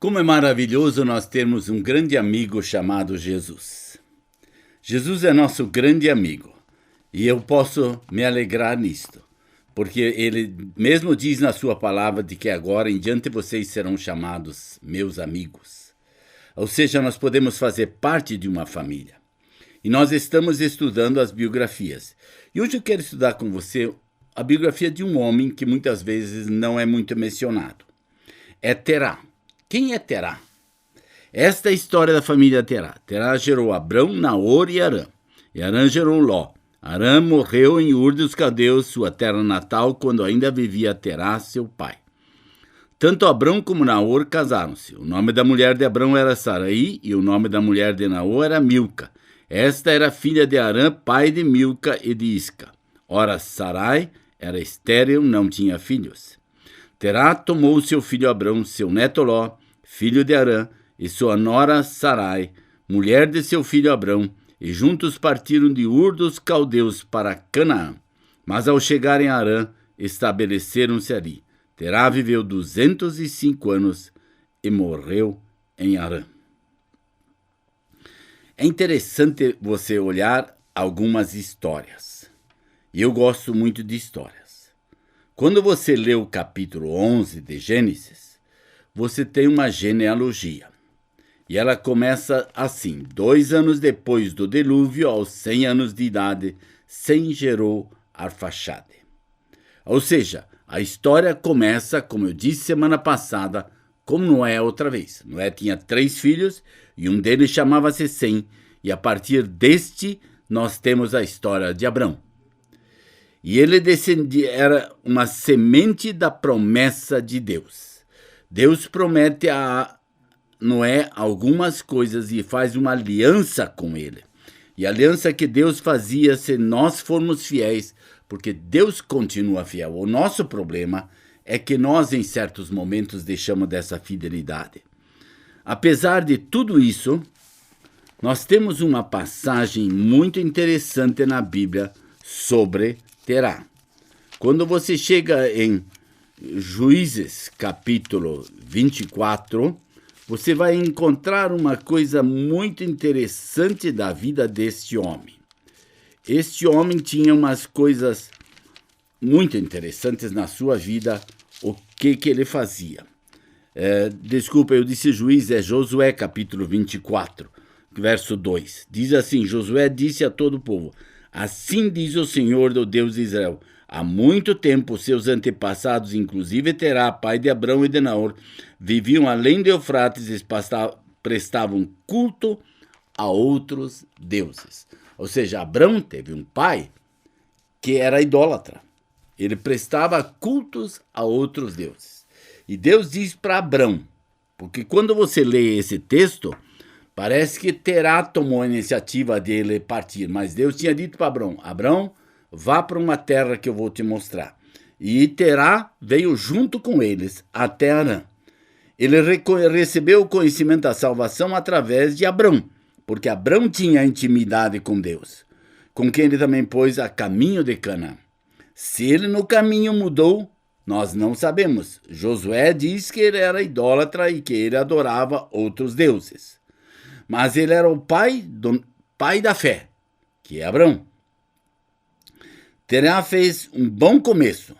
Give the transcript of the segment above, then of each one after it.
Como é maravilhoso nós termos um grande amigo chamado Jesus. Jesus é nosso grande amigo e eu posso me alegrar nisto, porque ele mesmo diz na sua palavra de que agora em diante vocês serão chamados meus amigos. Ou seja, nós podemos fazer parte de uma família. E nós estamos estudando as biografias. E hoje eu quero estudar com você a biografia de um homem que muitas vezes não é muito mencionado. É Terá. Quem é Terá? Esta é a história da família Terá. Terá gerou Abrão, Naor e Arã. E Arã gerou Ló. Arã morreu em Ur dos Caldeus, sua terra natal, quando ainda vivia Terá, seu pai. Tanto Abrão como Naor casaram-se. O nome da mulher de Abrão era Sarai e o nome da mulher de Naor era Milca. Esta era filha de Arã, pai de Milca e de Isca. Ora, Sarai era estéril, não tinha filhos. Terá tomou seu filho Abrão, seu neto Ló, filho de Arã, e sua nora Sarai, mulher de seu filho Abrão, e juntos partiram de Ur dos Caldeus para Canaã. Mas ao chegarem a Arã, estabeleceram-se ali. Terá viveu 205 anos e morreu em Arã. É interessante você olhar algumas histórias. E eu gosto muito de histórias. Quando você lê o capítulo 11 de Gênesis, você tem uma genealogia. E ela começa assim: 2 anos depois do dilúvio, aos 100 anos de idade, Sem gerou Arfaxade. Ou seja, a história começa, como eu disse semana passada, como Noé outra vez. Noé tinha 3 filhos e um deles chamava-se Sem. E a partir deste, nós temos a história de Abrão. E ele era uma semente da promessa de Deus. Deus promete a Noé algumas coisas e faz uma aliança com ele. E a aliança que Deus fazia se nós formos fiéis, porque Deus continua fiel. O nosso problema é que nós, em certos momentos, deixamos dessa fidelidade. Apesar de tudo isso, nós temos uma passagem muito interessante na Bíblia sobre Terá. Quando você chega em Juízes, capítulo 24, você vai encontrar uma coisa muito interessante da vida deste homem. Este homem tinha umas coisas muito interessantes na sua vida. O que ele fazia? Desculpa, eu disse Juízes, é Josué, capítulo 24, verso 2. Diz assim: Josué disse a todo o povo: assim diz o Senhor, do Deus de Israel: há muito tempo seus antepassados, inclusive Terá, pai de Abrão e de Naor, viviam além de Eufrates e prestavam culto a outros deuses. Ou seja, Abrão teve um pai que era idólatra. Ele prestava cultos a outros deuses. E Deus diz para Abrão, porque quando você lê esse texto, parece que Terá tomou a iniciativa dele partir, mas Deus tinha dito para Abrão: Abrão, vá para uma terra que eu vou te mostrar. E Terá veio junto com eles até Arã. Ele recebeu o conhecimento da salvação através de Abrão, porque Abrão tinha intimidade com Deus, com quem ele também pôs a caminho de Canaã. Se ele no caminho mudou, nós não sabemos. Josué diz que ele era idólatra e que ele adorava outros deuses. Mas ele era o pai da fé, que é Abrão. Terá fez um bom começo,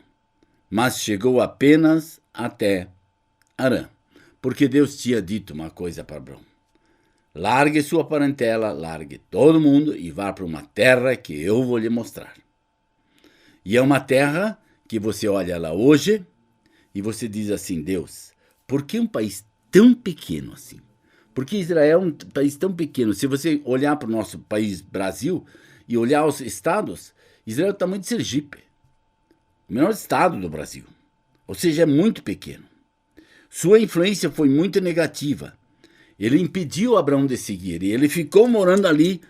mas chegou apenas até Arã, porque Deus tinha dito uma coisa para Abrão: largue sua parentela, largue todo mundo e vá para uma terra que eu vou lhe mostrar. E é uma terra que você olha lá hoje e você diz assim: Deus, por que um país tão pequeno assim? Porque Israel é um país tão pequeno. Se você olhar para o nosso país, Brasil, e olhar os estados, Israel é o tamanho de Sergipe, o menor estado do Brasil. Ou seja, é muito pequeno. Sua influência foi muito negativa. Ele impediu Abrão de seguir e ele ficou morando ali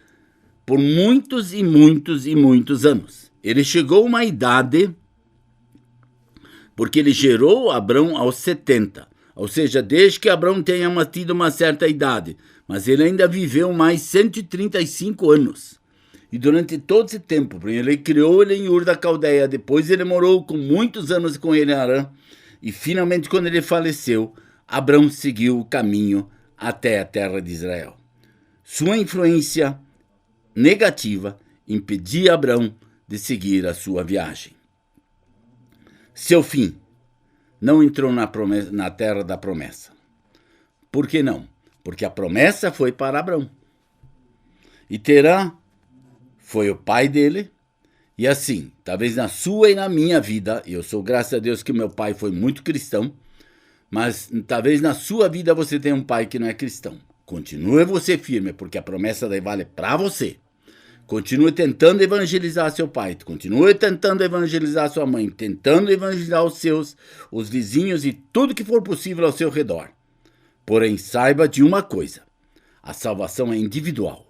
por muitos e muitos e muitos anos. Ele chegou a uma idade, porque ele gerou Abrão aos 70. Ou seja, desde que Abrão tenha tido uma certa idade, mas ele ainda viveu mais 135 anos. E durante todo esse tempo, ele criou ele em Ur da Caldeia, depois ele morou com muitos anos com ele em Arã, e finalmente quando ele faleceu, Abrão seguiu o caminho até a terra de Israel. Sua influência negativa impedia Abrão de seguir a sua viagem. Seu fim não entrou na terra da promessa. Por que não? Porque a promessa foi para Abrão. E Terã foi o pai dele. E assim, talvez na sua e na minha vida, eu sou, graças a Deus, que meu pai foi muito cristão, mas talvez na sua vida você tenha um pai que não é cristão. Continue você firme, porque a promessa daí vale para você. Continue tentando evangelizar seu pai, continue tentando evangelizar sua mãe, tentando evangelizar os vizinhos e tudo que for possível ao seu redor. Porém, saiba de uma coisa, a salvação é individual.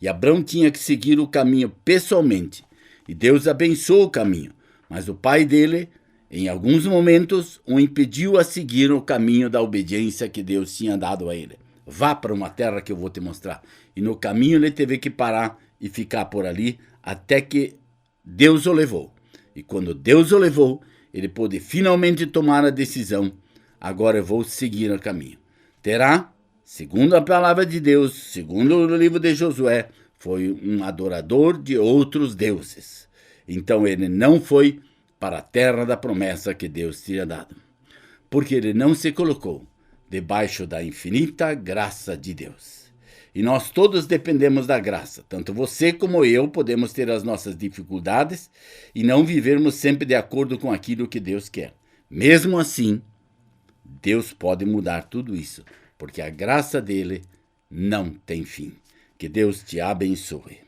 E Abrão tinha que seguir o caminho pessoalmente, e Deus abençoou o caminho, mas o pai dele, em alguns momentos, o impediu a seguir o caminho da obediência que Deus tinha dado a ele. Vá para uma terra que eu vou te mostrar. E no caminho ele teve que parar e ficar por ali até que Deus o levou. E quando Deus o levou, ele pôde finalmente tomar a decisão. Agora eu vou seguir o caminho. Terá, segundo a palavra de Deus, segundo o livro de Josué, foi um adorador de outros deuses. Então ele não foi para a terra da promessa que Deus tinha dado. Porque ele não se colocou debaixo da infinita graça de Deus. E nós todos dependemos da graça. Tanto você como eu podemos ter as nossas dificuldades e não vivermos sempre de acordo com aquilo que Deus quer. Mesmo assim, Deus pode mudar tudo isso, porque a graça dele não tem fim. Que Deus te abençoe.